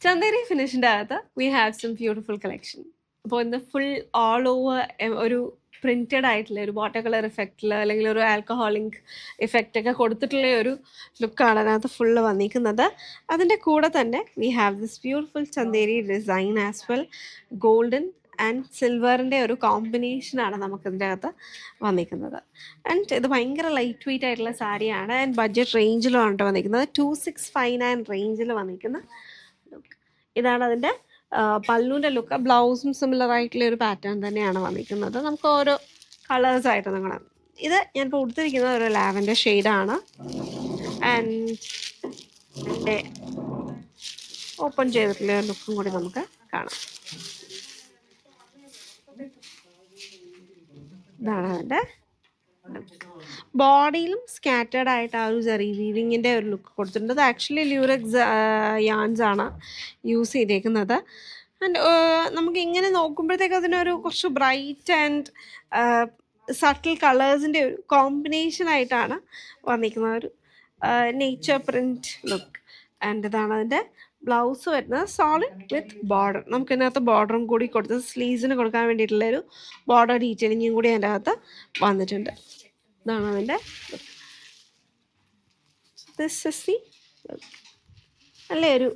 ചന്ദേരി ഫിനിഷിൻ്റെ അകത്ത് we have some beautiful collection. അപ്പോൾ ഇന്ന് ഫുൾ ഓൾ ഓവർ ഒരു പ്രിൻറ്റഡ് ആയിട്ടുള്ള ഒരു വാട്ടർ കളർ ഇഫക്റ്റിൽ അല്ലെങ്കിൽ ഒരു ആൽക്കഹോളിക് ഇഫക്റ്റ് ഒക്കെ കൊടുത്തിട്ടുള്ള ഒരു ലുക്കാണ് അതിനകത്ത് ഫുള്ള് വന്നിരിക്കുന്നത്. അതിൻ്റെ കൂടെ തന്നെ we have this beautiful Chanderi design as well. Golden and സിൽവറിൻ്റെ ഒരു കോമ്പിനേഷനാണ് നമുക്കിതിൻ്റെ അകത്ത് വന്നിരിക്കുന്നത്. ആൻഡ് ഇത് ഭയങ്കര ലൈറ്റ് വെയ്റ്റ് ആയിട്ടുള്ള സാരിയാണ്. ആൻഡ് ബഡ്ജറ്റ് റേഞ്ചിലാണ് വന്നിരിക്കുന്നത്. 2659 റേഞ്ചിൽ വന്നിരിക്കുന്ന ലുക്ക് ഇതാണ്. അതിൻ്റെ പല്ലുവിൻ്റെ ലുക്ക് ബ്ലൗസും സിമിലർ ആയിട്ടുള്ള ഒരു പാറ്റേൺ തന്നെയാണ് വന്നിരിക്കുന്നത്. നമുക്ക് ഓരോ കളേഴ്സായിട്ട് നിങ്ങൾ ഇത് ഞാനിപ്പോൾ കൊടുത്തിരിക്കുന്നത് ഒരു ലാവൻഡർ ഷെയ്ഡാണ്. ആൻഡ് എൻ്റെ ഓപ്പൺ ചെയ്തിട്ടുള്ള ലുക്കും കൂടി നമുക്ക് കാണാം. ഇതാണ് അതിൻ്റെ ബോഡിയിലും സ്കാറ്റേഡ് ആയിട്ട് ആ ഒരു ജെറി വീവിങ്ങിൻ്റെ ഒരു ലുക്ക് കൊടുത്തിട്ടുണ്ട്. അത് ആക്ച്വലി ല്യൂറക്സ് യാൺസ് ആണ് യൂസ് ചെയ്തേക്കുന്നത്. ആൻഡ് നമുക്ക് ഇങ്ങനെ നോക്കുമ്പോഴത്തേക്ക് അതിനൊരു കുറച്ച് ബ്രൈറ്റ് ആൻഡ് സട്ടിൽ കളേഴ്സിൻ്റെ ഒരു കോമ്പിനേഷനായിട്ടാണ് വന്നിരിക്കുന്നത്. ഒരു നേച്ചർ പ്രിൻറ്റ് ലുക്ക്. ആൻഡ് ഇതാണ് അതിൻ്റെ ബ്ലൗസ് വരുന്നത്. സോളിഡ് വിത്ത് ബോർഡർ. നമുക്ക് ഇതിനകത്ത് ബോർഡറും കൂടി കൊടുത്ത് സ്ലീവ്സിന് കൊടുക്കാൻ വേണ്ടിയിട്ടുള്ളൊരു ബോർഡർ ഡീറ്റെയിലിങ്ങും കൂടി അതിൻ്റെ അകത്ത് വന്നിട്ടുണ്ട്. ഇതാണ് അതിൻ്റെ നല്ല ഒരു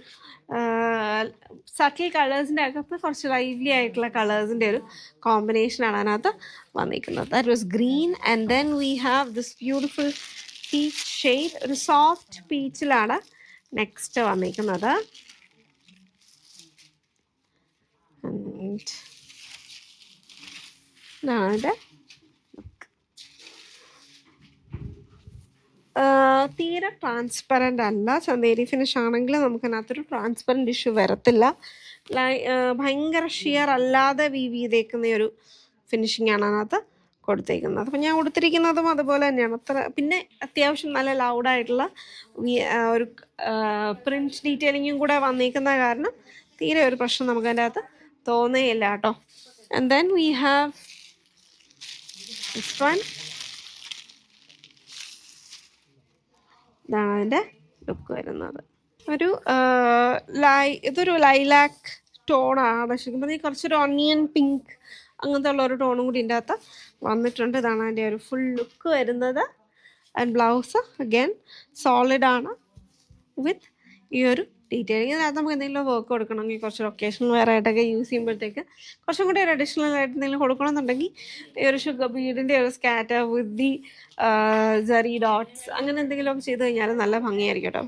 സട്ടിൽ കളേഴ്സിൻ്റെ അകത്ത് കുറച്ച് ലൈവ്ലി ആയിട്ടുള്ള കളേഴ്സിൻ്റെ ഒരു കോമ്പിനേഷനാണ് അതിനകത്ത് വന്നിരിക്കുന്നത്. That was green and then we have this beautiful peach shade. ഒരു സോഫ്റ്റ് പീച്ചിലാണ് നെക്സ്റ്റ് വന്നിരിക്കുന്നത്. ഇതാണ് അതിൻ്റെ തീരെ ട്രാൻസ്പെറൻ്റ് അല്ല. ചന്ദേരി ഫിനിഷ് ആണെങ്കിൽ നമുക്കതിനകത്തൊരു ട്രാൻസ്പെറൻറ്റ് ഇഷ്യൂ വരത്തില്ല. ഭയങ്കര ഷിയർ അല്ലാതെ വീവ് ചെയ്തേക്കുന്ന ഒരു ഫിനിഷിംഗ് ആണ് അതിനകത്ത് കൊടുത്തേക്കുന്നത്. അപ്പം ഞാൻ കൊടുത്തിരിക്കുന്നതും അതുപോലെ തന്നെയാണ്. പിന്നെ അത്യാവശ്യം നല്ല ലൗഡായിട്ടുള്ള ഒരു പ്രിൻറ്റ് ഡീറ്റെയിലിങ്ങും കൂടെ വന്നിരിക്കുന്ന കാരണം തീരെ ഒരു പ്രശ്നം നമുക്ക് അതിൻ്റെ അകത്ത് തോന്നുകയില്ല കേട്ടോ. And then we have this one. ഇതാണ് അതിൻ്റെ ലുക്ക് വരുന്നത്. ഒരു ഇതൊരു ലൈലാക്ക് ടോണാണ്. ശരിക്കും പറഞ്ഞാൽ കുറച്ചൊരു ഓണിയൻ പിങ്ക് അങ്ങനത്തെ ഉള്ള ഒരു ടോണും കൂടി ഇതിൻ്റെ അകത്ത് വന്നിട്ടുണ്ട്. ഇതാണ് അതിൻ്റെ ഒരു ഫുൾ ലുക്ക് വരുന്നത്. ആൻഡ് ബ്ലൗസ് അഗൈൻ സോളിഡാണ് വിത്ത് ഈ ഒരു ഡീറ്റെയിലിങ്. അതിനകത്ത് നമുക്ക് എന്തെങ്കിലും വർക്ക് കൊടുക്കണമെങ്കിൽ കുറച്ച് ഒക്കേഷണൽ വെയർ ആയിട്ടൊക്കെ യൂസ് ചെയ്യുമ്പോഴത്തേക്ക് കുറച്ചും കൂടി ഒരു അഡീഷണൽ ആയിട്ട് എന്തെങ്കിലും കൊടുക്കണമെന്നുണ്ടെങ്കിൽ ഈ ഒരു ഷുഗർ ബീഡിൻ്റെ ഒരു scatter with the Jerry dots അങ്ങനെ എന്തെങ്കിലുമൊക്കെ ചെയ്ത് കഴിഞ്ഞാൽ നല്ല ഭംഗിയായിരിക്കും കേട്ടോ.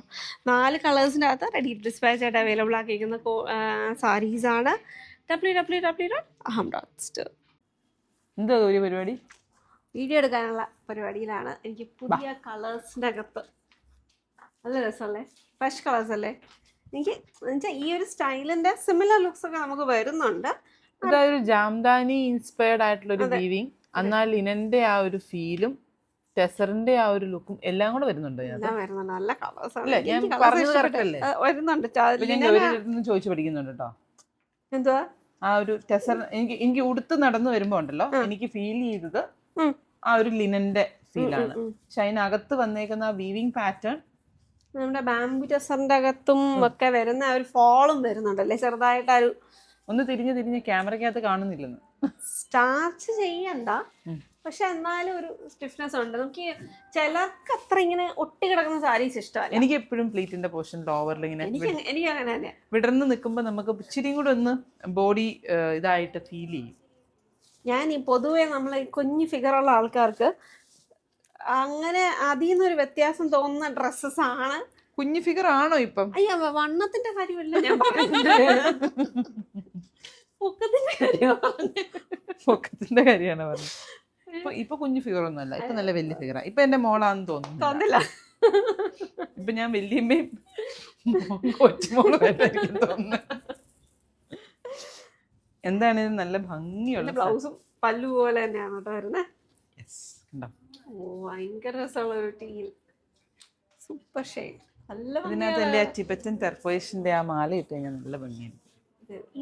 4 കളേഴ്സിൻ്റെ അകത്ത് റെഡി ഡിസ്പാച്ച് ആയിട്ട് അവൈലബിൾ ആക്കിയിരിക്കുന്ന സാരീസാണ്. www.aham.store. എന്താ ഒരു പരിപാടി? വീഡിയോ എടുക്കാനുള്ള പരിപാടിയിലാണ്. എനിക്ക് പുതിയ കളേഴ്സിൻ്റെ അകത്ത് നല്ല രസമല്ലേ, ഫ്രഷ് കളേഴ്സ് അല്ലേ. എനിക്ക് എന്നുവെച്ചാൽ ഈ ഒരു സ്റ്റൈലിൻ്റെ സിമിലർ ലുക്സ് ഒക്കെ നമുക്ക് വരുന്നുണ്ട്. ഇതൊരു ജാംദാനി ഇൻസ്പയർഡ് ആയിട്ടുള്ള ഒരു വീവിങ്, എന്നാൽ ലിനന്റെ ആ ഒരു ഫീലും ടെസറിന്റെ ആ ഒരു ലുക്കും എല്ലാം കൂടെ വരുന്നുണ്ട്. നല്ല കളേഴ്സ് വരുന്നുണ്ട്. ചോദിച്ചു പഠിക്കുന്നുണ്ട് കേട്ടോ. എന്തുവാ ആ ഒരു ടെസർ എനിക്ക് ഉടുത്ത് നടന്നു വരുമ്പോ ഉണ്ടല്ലോ എനിക്ക് ഫീൽ ചെയ്തത് ആ ഒരു ലിനന്റെ ഫീലാണ്. പക്ഷെ അതിനകത്ത് വന്നേക്കുന്ന ആ വീവിങ് പാറ്റേൺ നമ്മുടെ ബാംബു ടെസറിന്റെ അകത്തും ഒക്കെ വരുന്ന ഒരു ഫോളും വരുന്നുണ്ടല്ലേ ചെറുതായിട്ട്. ഒരു ഒന്ന് തിരിഞ്ഞ് ക്യാമറക്കകത്ത് കാണുന്നില്ലെന്ന്. സ്റ്റാർച്ച് ചെയ്യണ്ട, പക്ഷെ എന്നാലും ഒരു സ്റ്റിഫ്നെസ് ഉണ്ട്. നമുക്ക് ചിലർക്ക് അത്ര ഇങ്ങനെ ഒട്ടി കിടക്കുന്ന സാരീസ് ഇഷ്ടമല്ല. എനിക്ക് എപ്പോഴും പ്ലീറ്റിന്റെ പോർഷൻ ലോവറിൽ ഇങ്ങനെ എനിക്ക് അങ്ങനെ തന്നെ വിടർന്ന് നിൽക്കുമ്പോൾ നമുക്ക് ഇച്ചിരിയും കൂടെ ഒന്ന് ബോഡി ഇതായിട്ട് ഫീൽ ചെയ്യും. ഞാൻ ഈ പൊതുവെ നമ്മൾ കുഞ്ഞു ഫിഗറുള്ള ആൾക്കാർക്ക് അങ്ങനെ അതിൽ നിന്നൊരു വ്യത്യാസം തോന്നുന്ന ഡ്രസ്സസ് ആണ്. കുഞ്ഞു ഫിഗർ ആണോ ഇപ്പം? അയ്യ, വണ്ണത്തിന്റെ കാര്യമല്ല ഞാൻ പൊക്കത്തിന്റെ കാര്യമാണ് പറഞ്ഞത്. ഇപ്പൊ കുഞ്ഞു ഫിഗർ ഒന്നും അല്ല, ഇപ്പൊ നല്ല വലിയ ഫിഗറാ. ഇപ്പൊ എന്റെ മോളാന്ന് തോന്നുന്നില്ല. ഇപ്പൊ ഞാൻ വല്യമ്മയും കൊച്ചുമോളും തോന്നുന്നു. എന്താണ് ഇത് നല്ല ഭംഗിയുള്ള ബ്ലൗസും പല്ലു പോലെ തന്നെയാണ് കേട്ടോ വരുന്നത്. ഭയങ്കര രസമുള്ള ഒരു ടീൽ സൂപ്പർ ഷെയ്ഡ്. ഇതിനകത്ത് എന്റെ ആ ടിബറ്റൻ ടെർപ്പോയിഷിന്റെ ആ മാല ഇട്ട് കഴിഞ്ഞാൽ നല്ല ഭംഗിയായിരിക്കും.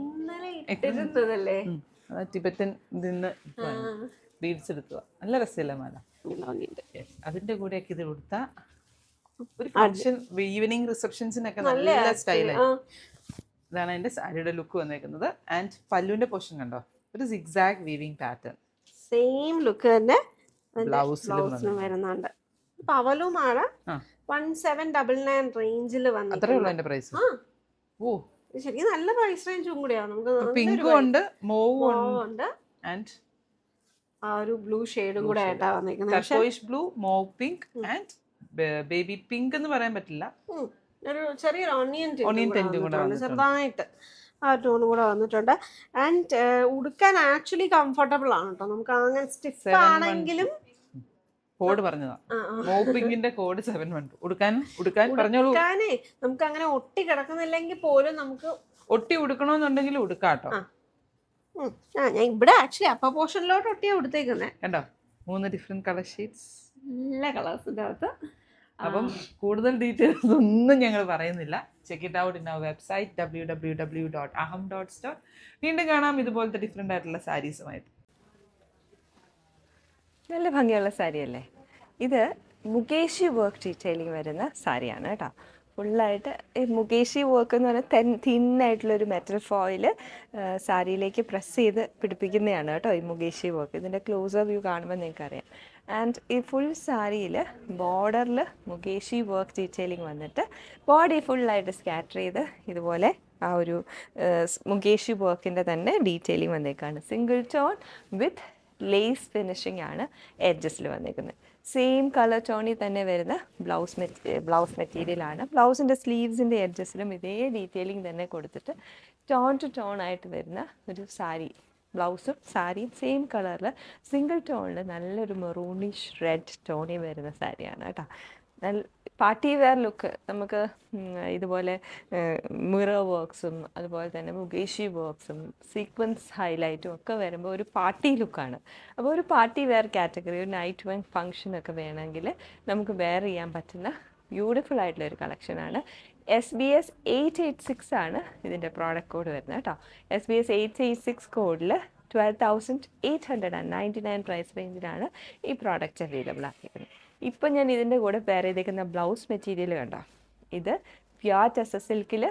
ഇന്നലെ ഇട്ടിരുന്നതല്ലേ ടിബറ്റൻ ഇതിന്ന് ബീഡ്സ് എടുക്കുക. നല്ല രസമല്ലേ മാല? അതിന്റെ കൂടെയൊക്കെ ഇത് കൊടുത്ത ഒരു ഫംഗ്ഷൻ ഈവനിങ് റിസപ്ഷൻസിനൊക്കെ നല്ല സ്റ്റൈലായി. ഇതാണ് എൻ്റെ സാരിയുടെ ലുക്ക് വന്നേക്കുന്നത്. ആൻഡ് പല്ലുവിൻ്റെ പോർഷൻ കണ്ടോ, ഒരു zigzag weaving pattern. Same look തന്നെ ബ്ലൗസിലും ബ്ലൗസിനും വരുന്നുണ്ട്. പവലുമാണ് 1799 റേഞ്ചിൽ അത്രേ ഉള്ളൂ വന്നിട്ടുണ്ട്. എൻ്റെ പ്രൈസ്. ഓ, ശരിക്കും നല്ല പ്രൈസ് റേഞ്ച് കൂടിയാണ്. നമുക്ക് പിങ്കും ഉണ്ട്, മോവും ഉണ്ട്, ആൻഡ് ആ ഒരു ബ്ലൂ ഷെയ്ഡും കൂടെ ആയിട്ടാ വന്നിരിക്കുന്നത്. Turquoise blue, mauve pink and baby pink എന്ന് പറയാൻ പറ്റില്ല, ഒരു ചെറിയൊരു ഓണിയൻ ടിന്റ് കൂടെ ചെറുതായിട്ട് ആ ടോൺ കൂടെ വന്നിട്ടുണ്ട്. ആൻഡ് ഉടുക്കാൻ ആക്ച്വലി കംഫർട്ടബിൾ ആണ് കേട്ടോ. നമുക്ക് അങ്ങനെ സ്റ്റിഫ് ആണെങ്കിലും കോഡ് പറഞ്ഞതാ, മോവ് പിങ്കിന്റെ കോഡ് 712. ഉടുക്കാൻ പറഞ്ഞോളൂ. നമുക്ക് അങ്ങനെ ഒട്ടി കിടക്കുന്നില്ലെങ്കിൽ പോലും നമുക്ക് ഒട്ടി ഉടുക്കണമെന്നുണ്ടെങ്കിൽ ഉടുക്കാട്ടോ. ഞാൻ ഇവിടെ ആക്ച്വലി അപ്പർ പോർഷനിലോട്ട് ഒട്ടിയാ ഉടുത്തേക്കുന്നേ. കണ്ടോ, 3 ഡിഫറെന്റ് കളർ ഷെയ്ഡ്സ്, നല്ല കളേഴ്സിന്റെ അകത്ത്. അപ്പം കൂടുതൽ ഡീറ്റെയിൽസ് ഒന്നും ഞങ്ങൾ പറയുന്നില്ല. Check it out in our website www.aham.store. വീണ്ടും കാണാം ഇതുപോലത്തെ ഡിഫറെൻ്റ് ആയിട്ടുള്ള സാരീസുമായിട്ട്. നല്ല ഭംഗിയുള്ള സാരിയല്ലേ ഇത്? മുകേഷി വർക്ക് ഡീറ്റെയിലിംഗ് വരുന്ന സാരിയാണ് കേട്ടോ. ഫുള്ളായിട്ട് ഈ മുകേഷി വർക്ക് എന്ന് പറഞ്ഞാൽ തിന്നായിട്ടുള്ളൊരു മെറ്റൽ ഫോയിൽ സാരിയിലേക്ക് പ്രസ് ചെയ്ത് പിടിപ്പിക്കുന്നതാണ് കേട്ടോ ഈ മുകേഷി വർക്ക്. ഇതിൻ്റെ ക്ലോസർ വ്യൂ കാണുമ്പോൾ നിങ്ങൾക്കറിയാം. ആൻഡ് ഈ ഫുൾ സാരിയിൽ ബോർഡറിൽ മുകേഷി വർക്ക് ഡീറ്റെയിലിംഗ് വന്നിട്ട് ബോഡി ഫുള്ളായിട്ട് സ്കാറ്റർ ചെയ്ത് ഇതുപോലെ ആ ഒരു മുകേഷി വർക്കിൻ്റെ തന്നെ ഡീറ്റെയിലിംഗ് വന്നേക്കാണ്. Single tone with lace finishing ആണ് എഡ്ജസിൽ വന്നിരിക്കുന്നത്. സെയിം കളർ ടോണിൽ തന്നെ വരുന്ന ബ്ലൗസ് മെറ്റീരിയലാണ്. ബ്ലൗസിൻ്റെ സ്ലീവ്സിൻ്റെ എഡ്ജസിലും ഇതേ ഡീറ്റെയിലിംഗ് തന്നെ കൊടുത്തിട്ട് ടോൺ ടു ടോൺ ആയിട്ട് വരുന്ന ഒരു സാരി. ബ്ലൗസും സാരിയും സെയിം കളറിൽ സിംഗിൾ ടോണിൽ നല്ലൊരു മെറൂണിഷ് റെഡ് ടോണിൽ വരുന്ന സാരിയാണ് കേട്ടോ. നല്ല പാർട്ടി വെയർ ലുക്ക്. നമുക്ക് ഇതുപോലെ മിറർ വർക്ക്സും അതുപോലെ തന്നെ മുകേഷി വർക്ക്സും സീക്വൻസ് ഹൈലൈറ്റും ഒക്കെ വരുമ്പോൾ ഒരു പാർട്ടി ലുക്കാണ്. അപ്പോൾ ഒരു പാർട്ടി വെയർ കാറ്റഗറി, ഒരു നൈറ്റ് വൺ ഫങ്ഷനൊക്കെ വേണമെങ്കിൽ നമുക്ക് വെയർ ചെയ്യാൻ പറ്റുന്ന ബ്യൂട്ടിഫുൾ ആയിട്ടുള്ളൊരു കളക്ഷനാണ്. SBS 886 ആണ് ഇതിൻ്റെ പ്രോഡക്റ്റ് കോഡ് വരുന്നത് കേട്ടോ. SBS 886 കോഡിൽ 12,899 പ്രൈസ് റേഞ്ചിലാണ് ഈ പ്രോഡക്റ്റ് അവൈലബിൾ ആക്കിയിരിക്കുന്നത്. ഇപ്പം ഞാൻ ഇതിൻ്റെ കൂടെ പെയർ ചെയ്തേക്കുന്ന ബ്ലൗസ് മെറ്റീരിയൽ കണ്ടോ, ഇത് പ്യോർ ടെസ സിൽക്കിൽ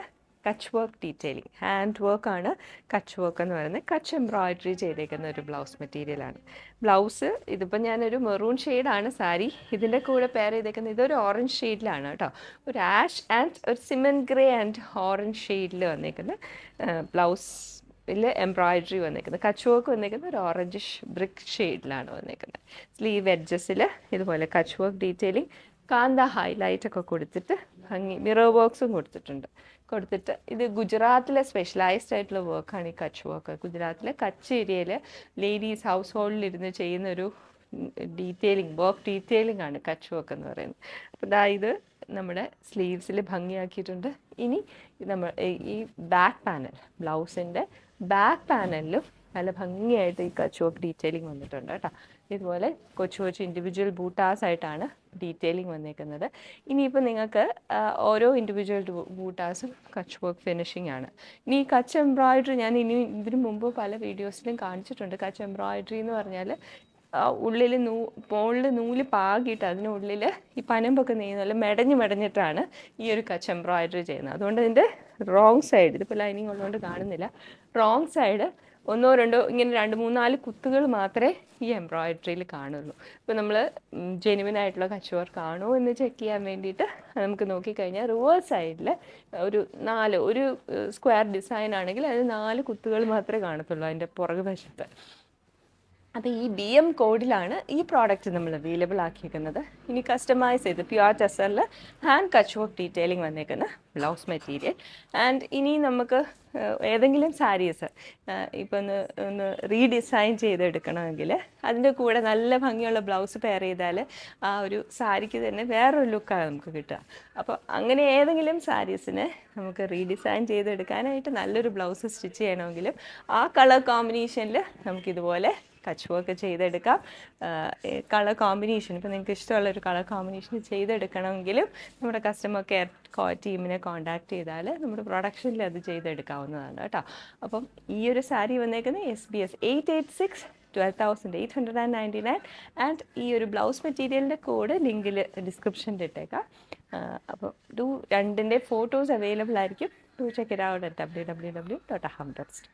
കച്ച് വർക്ക് ഡീറ്റെയിലിംഗ്, ഹാൻഡ് വർക്കാണ് കച്ച് വർക്ക് എന്ന് പറയുന്നത്. കച്ച് എംബ്രോയിഡറി ചെയ്തേക്കുന്ന ഒരു ബ്ലൗസ് മെറ്റീരിയലാണ്. ബ്ലൗസ് ഇതിപ്പോൾ ഞാനൊരു മെറൂൺ ഷെയ്ഡാണ് സാരി, ഇതിൻ്റെ കൂടെ പെയർ ചെയ്തേക്കുന്നത് ഇതൊരു ഓറഞ്ച് ഷെയ്ഡിലാണ് കേട്ടോ. ഒരു ആഷ് ആൻഡ് ഒരു സിമൻറ്റ് ഗ്രേ ആൻഡ് ഓറഞ്ച് ഷെയ്ഡിൽ വന്നേക്കുന്ന ബ്ലൗസിൽ എംബ്രോയിഡറി വന്നേക്കുന്നത്. കച്ച് വർക്ക് വന്നേക്കുന്നത് ഒരു ഓറഞ്ചിഷ് ബ്രിക്ക് ഷെയ്ഡിലാണ് വന്നേക്കുന്നത്. സ്ലീവ് എഡ്ജസിൽ ഇതുപോലെ കച്ച് വർക്ക് ഡീറ്റെയിലിംഗ്, കാന്ത ഹൈലൈറ്റ് ഒക്കെ കൊടുത്തിട്ട് ഭംഗി മിറർ വർക്ക്സും കൊടുത്തിട്ട് ഇത് ഗുജറാത്തിലെ സ്പെഷ്യലൈസ്ഡ് ആയിട്ടുള്ള വർക്കാണ് ഈ കച്ച് വർക്ക്. ഗുജറാത്തിലെ കച്ച് ഏരിയയിൽ ലേഡീസ് ഹൗസ് ഹോൾഡിലിരുന്ന് ചെയ്യുന്നൊരു വർക്ക് ഡീറ്റെയിലിംഗ് ആണ് കച്ച് വർക്ക് എന്ന് പറയുന്നത്. അപ്പോൾ ഇത് നമ്മുടെ സ്ലീവ്സിൽ ഭംഗിയാക്കിയിട്ടുണ്ട്. ഇനി നമ്മൾ ഈ ബാക്ക് പാനൽ, ബ്ലൗസിൻ്റെ ബാക്ക് പാനലിലും നല്ല ഭംഗിയായിട്ട് ഈ കച്ച് വർക്ക് ഡീറ്റെയിലിംഗ് വന്നിട്ടുണ്ട് കേട്ടോ. ഇതുപോലെ കൊച്ചു ഇൻഡിവിജ്വൽ ബൂട്ടാസ് ആയിട്ടാണ് ഡീറ്റെയിലിംഗ് വന്നേക്കുന്നത്. ഇനിയിപ്പോൾ നിങ്ങൾക്ക് ഓരോ ഇൻഡിവിജ്വൽ ബൂട്ടാസും കച്ച് വർക്ക് ഫിനിഷിംഗ് ആണ്. ഇനി ഈ കച്ച് എംബ്രോയിഡറി ഞാൻ ഇതിനു മുമ്പ് പല വീഡിയോസിലും കാണിച്ചിട്ടുണ്ട്. കച്ച് എംബ്രോയിഡറി എന്ന് പറഞ്ഞാൽ ഉള്ളിൽ മുകളിൽ നൂല് പാകിയിട്ട് അതിനുള്ളിൽ ഈ പനമ്പൊക്കെ നെയ്യുന്നല്ല മെടഞ്ഞിട്ടാണ് ഈ ഒരു കച്ച് എംബ്രോയിഡറി ചെയ്യുന്നത്. അതുകൊണ്ട് ഇതിൻ്റെ റോങ് സൈഡ്, ഇതിപ്പോൾ ലൈനിങ് ഉള്ളതുകൊണ്ട് കാണുന്നില്ല, റോങ് സൈഡ് 1 2 ഇങ്ങനെ 2 3 4 കുത്തുകൾ മാത്രമേ ഈ എംബ്രോയിഡറിയിൽ കാണുള്ളൂ. ഇപ്പോൾ നമ്മൾ ജെനുവിൻ ആയിട്ടുള്ള കച്ച് വർക്ക് ആണോ എന്ന് ചെക്ക് ചെയ്യാൻ വേണ്ടിയിട്ട് നമുക്ക് നോക്കിക്കഴിഞ്ഞാൽ റിവേഴ്സ് സൈഡിൽ ഒരു സ്ക്വയർ ഡിസൈൻ ആണെങ്കിൽ അതിന് 4 കുത്തുകൾ മാത്രമേ കാണത്തുള്ളൂ അതിൻ്റെ പുറകു വശത്ത്. അപ്പോൾ ഈ DM കോഡിലാണ് ഈ പ്രോഡക്റ്റ് നമ്മൾ അവൈലബിൾ ആക്കിയിരിക്കുന്നത്. ഇനി കസ്റ്റമൈസ് ചെയ്ത് പ്യുവർ ടെസറിൽ ഹാൻഡ് കച്ച് വർക്ക് ഡീറ്റെയിലിംഗ് വന്നേക്കുന്ന ബ്ലൗസ് മെറ്റീരിയൽ. ആൻഡ് ഇനി നമുക്ക് ഏതെങ്കിലും സാരീസ് ഇപ്പോൾ ഒന്ന് റീഡിസൈൻ ചെയ്തെടുക്കണമെങ്കിൽ അതിൻ്റെ കൂടെ നല്ല ഭംഗിയുള്ള ബ്ലൗസ് പെയർ ചെയ്താൽ ആ ഒരു സാരിക്ക് തന്നെ വേറൊരു ലുക്കാണ് നമുക്ക് കിട്ടുക. അപ്പോൾ അങ്ങനെ ഏതെങ്കിലും സാരീസിനെ നമുക്ക് റീഡിസൈൻ ചെയ്തെടുക്കാനായിട്ട് നല്ലൊരു ബ്ലൗസ് സ്റ്റിച്ച് ചെയ്യണമെങ്കിലും ആ കളർ കോമ്പിനേഷനിൽ നമുക്കിതുപോലെ കച്ച് വർക്ക് ചെയ്തെടുക്കാം. കളർ കോമ്പിനേഷൻ ഇപ്പോൾ നിങ്ങൾക്ക് ഇഷ്ടമുള്ളൊരു കളർ കോമ്പിനേഷൻ ചെയ്തെടുക്കണമെങ്കിലും നമ്മുടെ കസ്റ്റമർ കെയർ ടീമിനെ കോൺടാക്ട് ചെയ്താൽ നമ്മുടെ പ്രൊഡക്ഷനിൽ അത് ചെയ്തെടുക്കാവുന്നതാണ് കേട്ടോ. അപ്പം ഈ ഒരു സാരി വന്നേക്കുന്നത് SBS 886 12,899 ആൻഡ് ഈ ഒരു ബ്ലൗസ് മെറ്റീരിയലിൻ്റെ കോഡ് ലിങ്കിൽ ഡിസ്ക്രിപ്ഷനിൽ ഇട്ടേക്കാം. അപ്പോൾ രണ്ടിൻ്റെ ഫോട്ടോസ് അവൈലബിൾ ആയിരിക്കും. Do check it out at www.aham.store.